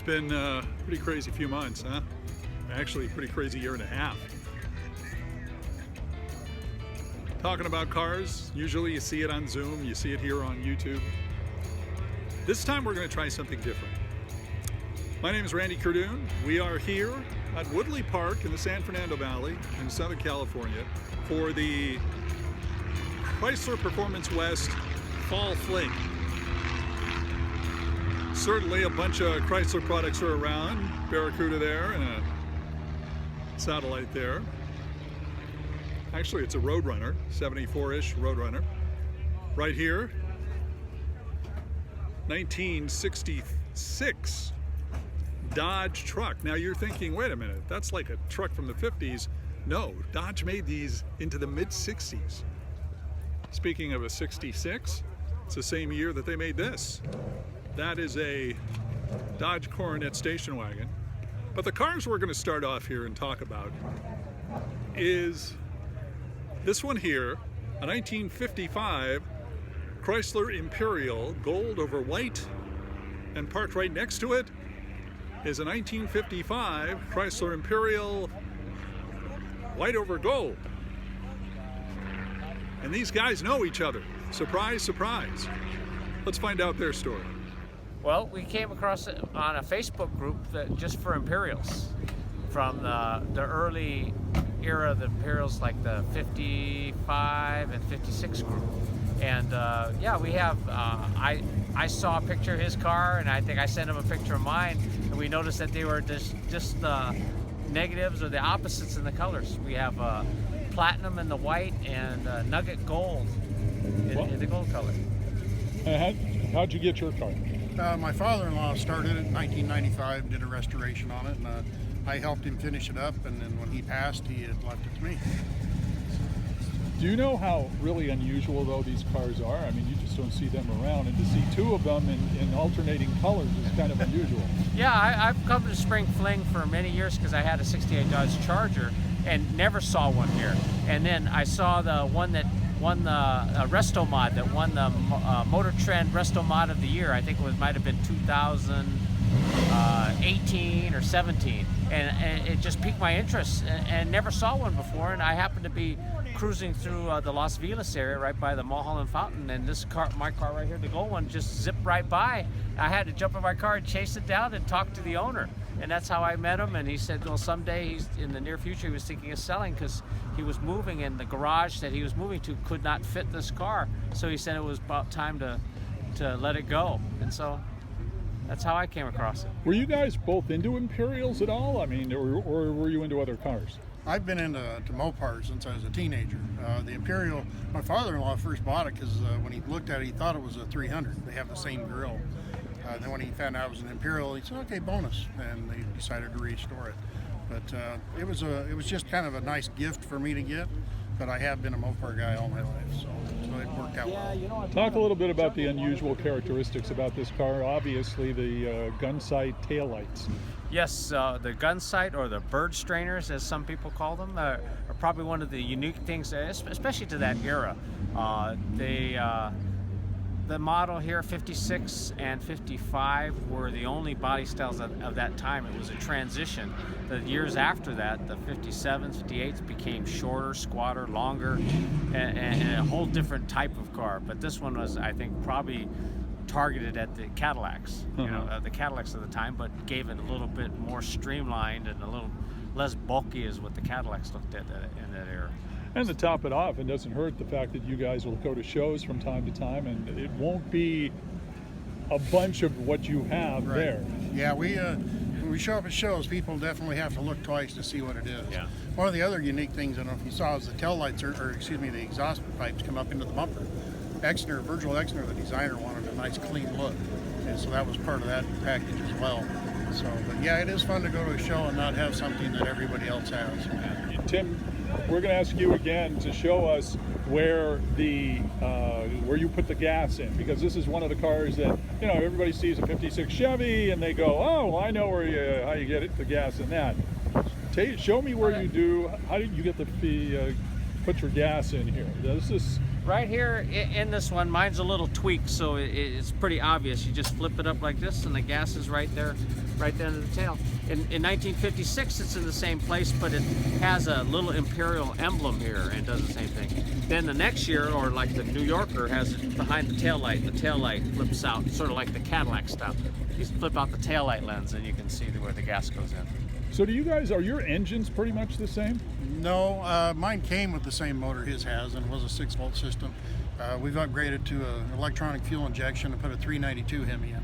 been a pretty crazy few months, huh? Actually, pretty crazy year and a half. Talking about cars, usually you see it on Zoom, you see it here on YouTube. This time we're going to try something different. My name is Randy Kerdoon. We are here at Woodley Park in the San Fernando Valley in Southern California for the Chrysler Performance West Fall Fling. Certainly a bunch of Chrysler products are around. Barracuda there and a satellite there. Actually, it's a Roadrunner, 74-ish Roadrunner. Right here, 1966 Dodge truck. Now you're thinking, wait a minute, that's like a truck from the 50s. No, Dodge made these into the mid-60s. Speaking of a 66, it's the same year that they made this. That is a Dodge Coronet station wagon. But the cars we're going to start off here and talk about is this one here, a 1955 Chrysler Imperial, gold over white, and parked right next to it is a 1955 Chrysler Imperial, white over gold. And these guys know each other. Surprise, surprise. Let's find out their story. Well, we came across it on a Facebook group that just for Imperials, from the early era of the Imperials, like the 55 and 56 group. And yeah, we have, I saw a picture of his car, and I think I sent him a picture of mine, and we noticed that they were just negatives or the opposites in the colors. We have platinum in the white and nugget gold in the gold color. How'd you get your car? My father-in-law started it in 1995, did a restoration on it, and I helped him finish it up, and then when he passed, he had left it to me. Do you know how really unusual though these cars are? I mean, you just don't see them around, and to see two of them in alternating colors is kind of unusual. Yeah, I've come to Spring Fling for many years because I had a 68 Dodge Charger and never saw one here. And then I saw the one that won the Resto Mod, that won the Motor Trend Resto Mod of the Year. I think it might have been 2018 or 17. And it just piqued my interest, and never saw one before. And I happened to be cruising through the Los Feliz area right by the Mulholland Fountain, and this car, my car right here, the gold one, just zipped right by. I had to jump in my car and chase it down and talk to the owner. And that's how I met him, and he said, well, someday in the near future he was thinking of selling because he was moving, and the garage that he was moving to could not fit this car. So he said it was about time to let it go. And so that's how I came across it. Were you guys both into Imperials at all? I mean, or were you into other cars? I've been into Mopars since I was a teenager. The Imperial, my father-in-law first bought it because when he looked at it, he thought it was a 300. They have the same grille. Then when he found out it was an Imperial, he said, okay, bonus, and they decided to restore it. But it was just kind of a nice gift for me to get, but I have been a Mopar guy all my life, so it worked out well. Talk a little bit about the unusual characteristics about this car. Obviously, the gun sight taillights. Yes, the gun sight, or the bird strainers, as some people call them, are probably one of the unique things, especially to that era. The model here, 56 and 55, were the only body styles of that time. It was a transition. The years after that, the 57s, 58s became shorter, squatter, longer, and a whole different type of car. But this one was, I think, probably targeted at the Cadillacs, the Cadillacs of the time, but gave it a little bit more streamlined and a little less bulky as what the Cadillacs looked at in that era. And to top it off, it doesn't hurt the fact that you guys will go to shows from time to time, and it won't be a bunch of what you have there. Yeah, when we show up at shows, people definitely have to look twice to see what it is. Yeah. One of the other unique things, I don't know if you saw, is the tail lights, the exhaust pipes come up into the bumper. Virgil Exner, the designer, wanted a nice clean look, and so that was part of that package as well. So, but yeah, it is fun to go to a show and not have something that everybody else has. Tim, we're going to ask you again to show us where you put the gas in, because this is one of the cars that everybody sees a 56 Chevy and they go, oh, well, I know how you get the gas in that. Show me where you do. How did you get the put your gas in here? This is Right here in this one, mine's a little tweaked, so it's pretty obvious. You just flip it up like this, and the gas is right there in the tail. In 1956, it's in the same place, but it has a little Imperial emblem here and does the same thing. Then the next year, or like the New Yorker, has it behind the tail light. The tail light flips out, sort of like the Cadillac stuff. You flip out the tail light lens, and you can see where the gas goes in. so. Do you guys, are your engines pretty much the same? No, mine came with the same motor his has, and it was a 6-volt system. We've upgraded to an electronic fuel injection and put a 392 Hemi in it.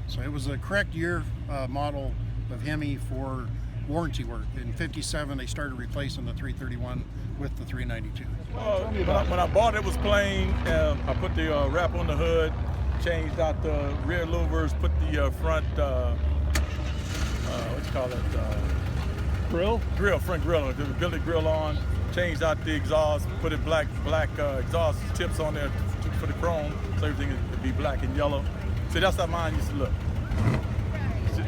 So it was the correct year model of Hemi for warranty work. In '57, they started replacing the 331 with the 392. When I bought it, it was plain. I put the wrap on the hood, changed out the rear louvers, put the front, what you call it? Front grill, the billet grill on, changed out the exhaust, put it black exhaust tips on there for the chrome, so everything would be black and yellow. So that's how mine used to look.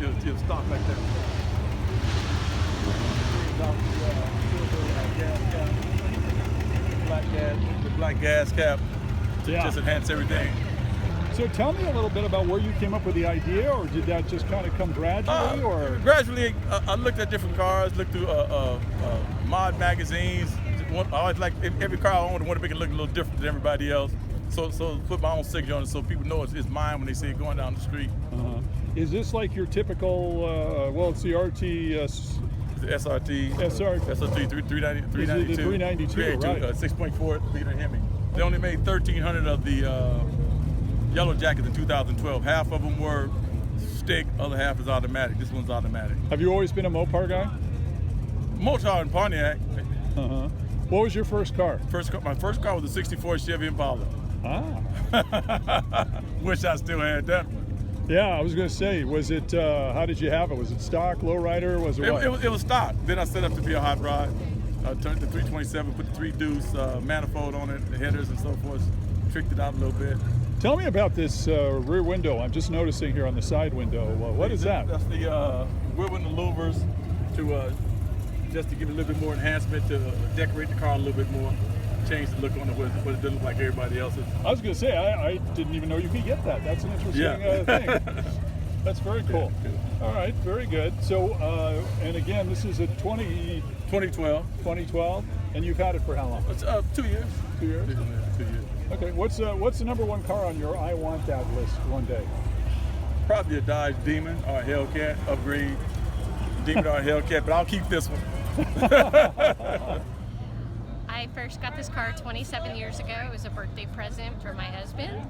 It'll stop like that. The black gas cap to just enhance everything. So tell me a little bit about where you came up with the idea, or did that just kind of come gradually? Or Gradually, I looked at different cars, looked through mod magazines. I always like every car I owned, I want to make it look a little different than everybody else. So put my own signature on it so people know it's mine when they see it going down the street. Is this like your typical? Well, it's the RT. The SRT. SRT 392. Is it the 392, right? 6.4 liter Hemi. They only made 1,300 of the yellow jackets in 2012. Half of them were stick, other half is automatic. This one's automatic. Have you always been a Mopar guy? Motard and Pontiac. What was your first car? My first car was a '64 Chevy Impala. Wish I still had that one. Yeah, I was going to say, was it? How did you have it? Was it stock, lowrider? Was it what? It was stock. Then I set up to be a hot rod. I turned the 327, put the 3-deuce manifold on it, the headers and so forth. Tricked it out a little bit. Tell me about this rear window. I'm just noticing here on the side window. What is that? That's the rear window louvers to just to give it a little bit more enhancement, to decorate the car a little bit more, change the look on it, what it doesn't look like everybody else's. I was going to say, I didn't even know you could get that. That's an interesting thing. That's very cool. Yeah. All right, very good. So, and again, this is a 2012, and you've had it for how long? It's 2 years. 2 years? 2 years. Okay, what's the number one car on your I want that list one day? Probably a Dodge Demon or a Hellcat upgrade. Demon or a Hellcat, but I'll keep this one. I first got this car 27 years ago. It was a birthday present for my husband.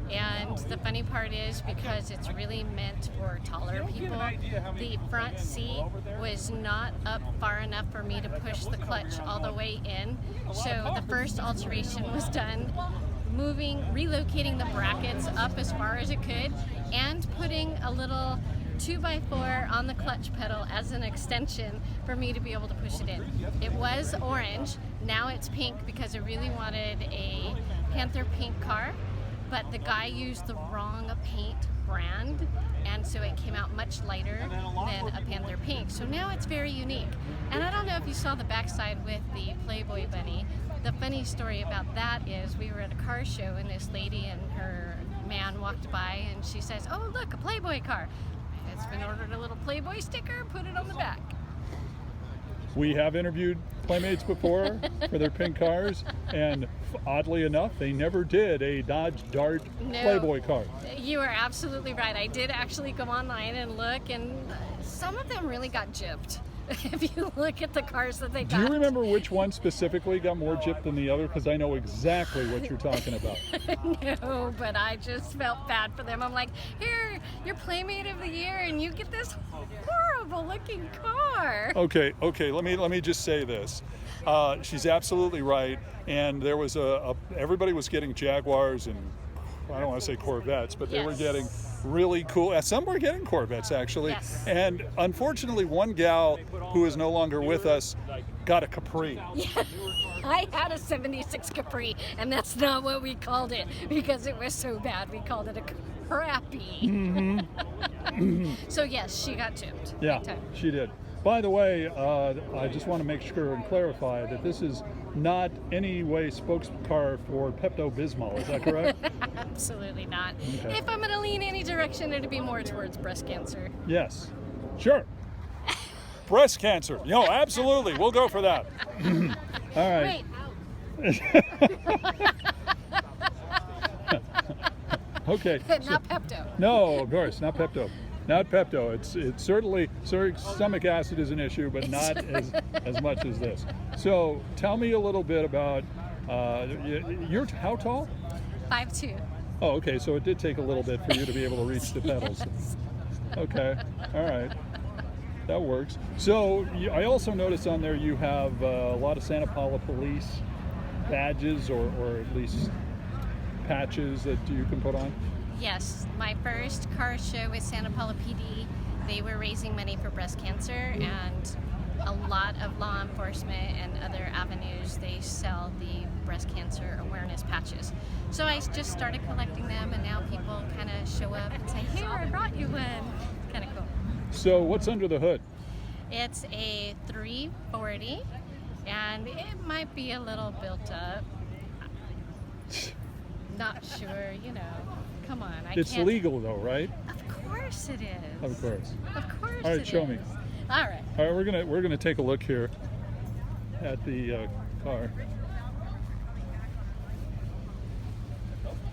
And the funny part is, because it's really meant for taller people, the front seat was not up far enough for me to push the clutch all the way in. So the first alteration was done relocating the brackets up as far as it could, and putting a little 2x4 on the clutch pedal as an extension for me to be able to push it in. It was orange, now it's pink because I really wanted a Panther Pink car, but the guy used the wrong paint brand, and so it came out much lighter than a Panther Pink. So now it's very unique. And I don't know if you saw the backside with the Playboy bunny. The funny story about that is we were at a car show, and this lady and her man walked by, and she says, "Oh, look, a Playboy car. It's been ordered a little Playboy sticker, put it on the back." We have interviewed Playmates before for their pink cars, and oddly enough, they never did a Dodge Dart Playboy car. You are absolutely right. I did actually go online and look, and some of them really got gypped. If you look at the cars that they got. Do you remember which one specifically got more gypped than the other? Because I know exactly what you're talking about. No, but I just felt bad for them. I'm like, here, you're Playmate of the Year, and you get this horrible looking car. Okay. Let me just say this. She's absolutely right. And there was everybody was getting Jaguars and I don't want to say Corvettes, but they were getting really cool. Some were getting Corvettes, actually. Yes. And unfortunately, one gal who is no longer with us got a Capri. Yeah. I had a 76 Capri, and that's not what we called it because it was so bad. We called it a crappy. So yes, she got gypped. Yeah, she did. By the way, I just want to make sure and clarify that this is not any way spokes car for Pepto-Bismol. Is that correct? Absolutely not. Okay. If I'm going to lean any direction, it'd be more towards breast cancer. Yes. Sure. Breast cancer. No, absolutely. We'll go for that. All right. Wait. Okay. Not Pepto. No, of course, not Pepto. Not Pepto. It's certainly stomach acid is an issue, but not as much as this. So tell me a little bit about you're how tall? 5'2". Oh, okay. So it did take a little bit for you to be able to reach the pedals. Okay. All right. That works. So I also noticed on there you have a lot of Santa Paula police badges or at least patches that you can put on. Yes, my first car show with Santa Paula PD, they were raising money for breast cancer, and a lot of law enforcement and other avenues, they sell the breast cancer awareness patches. So I just started collecting them, and now people kind of show up and say, "Here, I brought you one." Kind of cool. So what's under the hood? It's a 340, and it might be a little built up. Not sure, you know. Come on, I It's can't. legal though, right? Of course it is. Of course. Of course. All right, it show is. me. All right. All right, we're gonna take a look here at the car.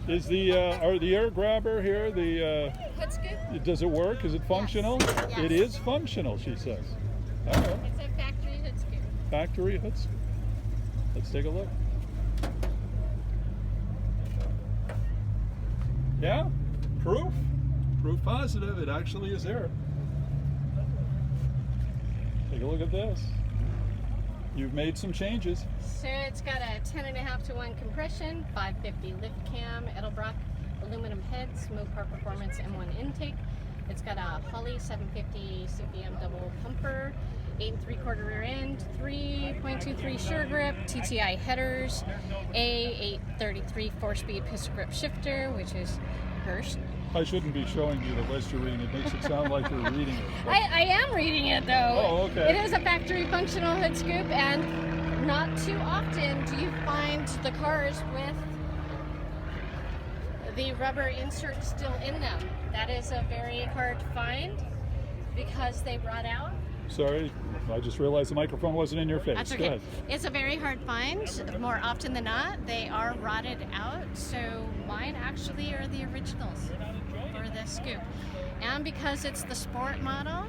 Is the air grabber here the? Hood scoop? Does it work? Is it functional? Yes. It is functional, she says. All right. It's a factory hood scoop. Factory hood scoop. Let's take a look. Yeah, proof positive. It actually is there. Take a look at this. You've made some changes. So it's got a 10.5-to-1 compression, 550 lift cam, Edelbrock aluminum heads, Mopar Performance M1 intake. It's got a Holley 750 CPM double pumper, 8 3/4 rear end, 3.23 sure grip, TTI headers, A833 4-speed pistol grip shifter, which is Hirsch. I shouldn't be showing you the list you're reading. It makes it sound like you're reading it. But I am reading it though. Oh, okay. It is a factory functional hood scoop, and not too often do you find the cars with the rubber insert still in them. That is a very hard find because they rot out. Sorry, I just realized the microphone wasn't in your face. That's Go okay. ahead. It's a very hard find. More often than not, they are rotted out. So mine actually are the originals for this scoop. And because it's the sport model,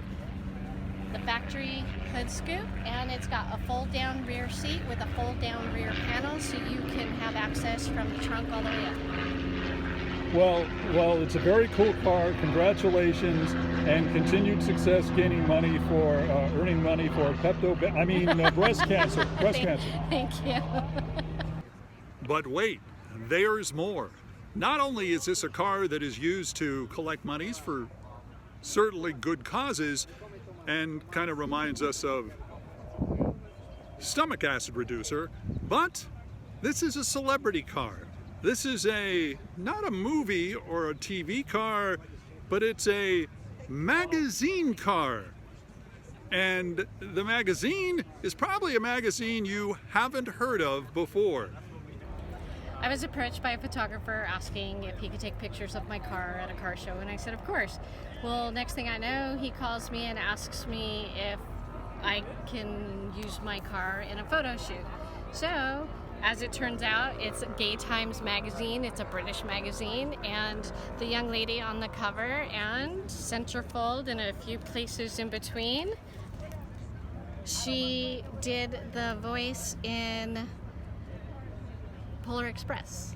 the factory hood scoop, and it's got a fold down rear seat with a fold down rear panel, so you can have access from the trunk all the way up. Well, it's a very cool car. Congratulations and continued success gaining money for earning money for breast cancer. Breast cancer. Thank you. But wait, there's more. Not only is this a car that is used to collect monies for certainly good causes and kind of reminds us of stomach acid reducer, but this is a celebrity car. This is not a movie or a TV car, but it's a magazine car. And the magazine is probably a magazine you haven't heard of before. I was approached by a photographer asking if he could take pictures of my car at a car show, and I said, of course. Well, next thing I know, he calls me and asks me if I can use my car in a photo shoot. So, as it turns out, it's Gay Times magazine. It's a British magazine, and the young lady on the cover and centerfold and a few places in between, she did the voice in Polar Express.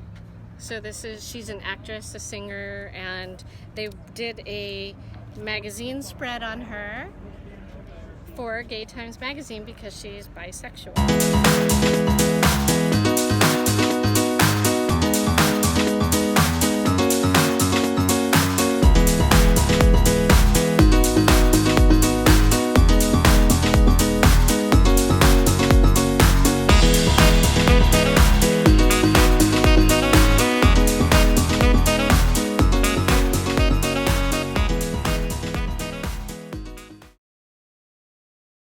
So she's an actress, a singer, and they did a magazine spread on her for Gay Times magazine because she's bisexual.